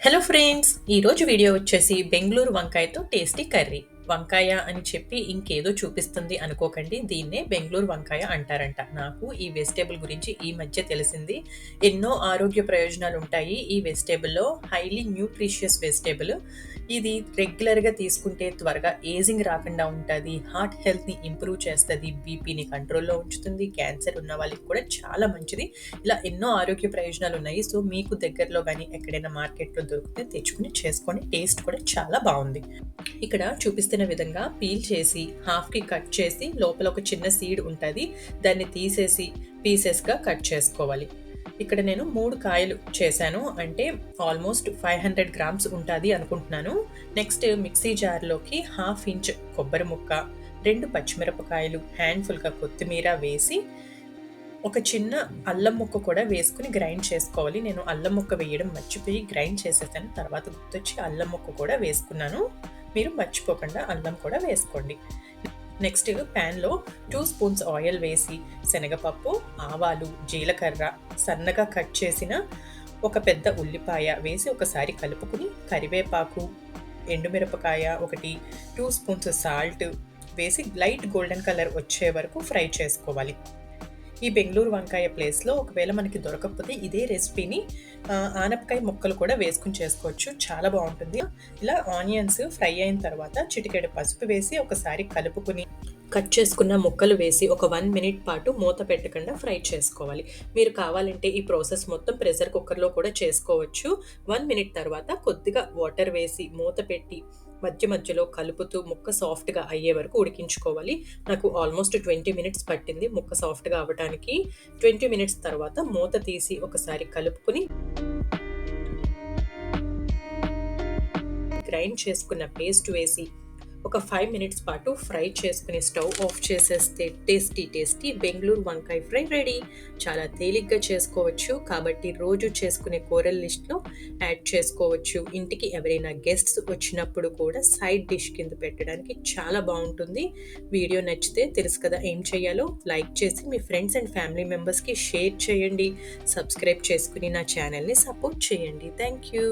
Hello friends! ఈరోజు video వచ్చేసి Bengaluru వంకాయతో tasty curry. వంకాయ అని చెప్పి ఇంకేదో చూపిస్తుంది అనుకోకండి. దీన్నే బెంగుళూరు వంకాయ అంటారంట. నాకు ఈ వెజిటేబుల్ గురించి ఈ మధ్య తెలిసింది. ఎన్నో ఆరోగ్య ప్రయోజనాలుంటాయి ఈ వెజిటేబుల్‌లో. Highly nutritious vegetable. ఇది రెగ్యులర్‌గా తీసుకుంటే త్వరగా ఏజింగ్ రాకుండా ఉంటది. హార్ట్ హెల్త్‌ని ఇంప్రూవ్ చేస్తది. బీపీని కంట్రోల్‌లో ఉంచుతుంది. క్యాన్సర్ ఉన్న వాళ్ళకి కూడా చాలా మంచిది. ఇలా ఎన్నో ఆరోగ్య ప్రయోజనాలున్నాయి. సో, మీకు దగ్గరలో గాని ఎక్కడైనా మార్కెట్‌లో దొరికితే తెచ్చుకొని చేసుకోండి. టేస్ట్ కూడా చాలా బావుంది. ఇక్కడ చూపిస్తున్న విధంగా పీల్ చేసి, హాఫ్‌కి కట్ చేసి, లోపల ఒక చిన్న సీడ్ ఉంటది. దాన్ని తీసేసి పీసెస్‌గా కట్ చేసుకోవాలి. ఇక్కడ నేను 3 కాయలు చేశాను. అంటే ఆల్మోస్ట్ 500 గ్రామ్స్ ఉంటాది అనుకుంటున్నాను. నెక్స్ట్ మిక్సీ జార్‌లోకి హాఫ్ ఇంచ్ కొబ్బరి ముక్క, 2 పచ్చిమిరపకాయలు, హ్యాండ్‌ఫుల్‌గా కొత్తిమీర వేసి, ఒక చిన్న అల్లం ముక్క కూడా వేసుకొని గ్రైండ్ చేసుకోవాలి. నేను అల్లం ముక్క వేయడం మర్చిపోయి గ్రైండ్ చేసేసాను. తర్వాత గుర్తొచ్చి అల్లం ముక్క కూడా వేసుకున్నాను. మీరు మర్చిపోకుండా అల్లం కూడా వేసుకోండి. నెక్స్ట్ ప్యాన్‌లో 2 స్పూన్స్ ఆయిల్ వేసి, శనగపప్పు, ఆవాలు, జీలకర్ర, సన్నగా కట్ చేసిన ఒక పెద్ద ఉల్లిపాయ వేసి ఒకసారి కలుపుకొని, కరివేపాకు, ఎండుమిరపకాయ ఒకటి, 2 స్పూన్స్ సాల్ట్ వేసి లైట్ గోల్డెన్ కలర్ వచ్చే వరకు ఫ్రై చేసుకోవాలి. ఈ బెంగుళూరు వంకాయ ప్లేస్‌లో ఒకవేళ మనకి దొరకకపోతే ఇదే రెసిపీని ఆనపకాయ ముక్కలు కూడా వేసుకొని చేసుకోవచ్చు. చాలా బావుంటుంది. ఇలా ఆనియన్స్ ఫ్రై అయిన తర్వాత చిటికెడు పసుపు వేసి ఒకసారి కలుపుకొని, కట్ చేసుకున్న ముక్కలు వేసి ఒక 1 మినిట్ పాటు మూత పెట్టకుండా ఫ్రై చేసుకోవాలి. మీరు కావాలంటే ఈ ప్రాసెస్ మొత్తం ప్రెషర్ కుక్కర్‌లో కూడా చేసుకోవచ్చు. 1 మినిట్ తర్వాత కొద్దిగా వాటర్ వేసి మూత పెట్టి మధ్య మధ్యలో కలుపుతూ ముక్క సాఫ్ట్‌గా అయ్యే వరకు ఉడికించుకోవాలి. నాకు ఆల్మోస్ట్ 20 మినిట్స్ పట్టింది ముక్క సాఫ్ట్‌గా అవ్వటానికి. 20 మినిట్స్ తర్వాత మూత తీసి ఒకసారి కలుపుకొని, గ్రైండ్ చేసుకున్న పేస్ట్ వేసి ఒక 5 మినిట్స్ పాటు ఫ్రై చేసుకొని స్టవ్ ఆఫ్ చేసేస్తే టేస్టీ బెంగుళూరు వంకాయ ఫ్రై రెడీ. చాలా తేలిగ్గా చేసుకోవచ్చు కాబట్టి రోజు చేసుకునే కూరల లిస్ట్‌లో యాడ్ చేసుకోవచ్చు. ఇంటికి ఎవరైనా గెస్ట్స్ వచ్చినప్పుడు కూడా సైడ్ డిష్ కింద పెట్టడానికి చాలా బావుంటుంది. వీడియో నచ్చితే తెలుసు కదా ఏం చేయాలో. లైక్ చేసి మీ ఫ్రెండ్స్ అండ్ ఫ్యామిలీ మెంబర్స్‌కి షేర్ చేయండి. సబ్స్క్రైబ్ చేసుకొని నా ఛానల్‌ని సపోర్ట్ చేయండి. Thank you.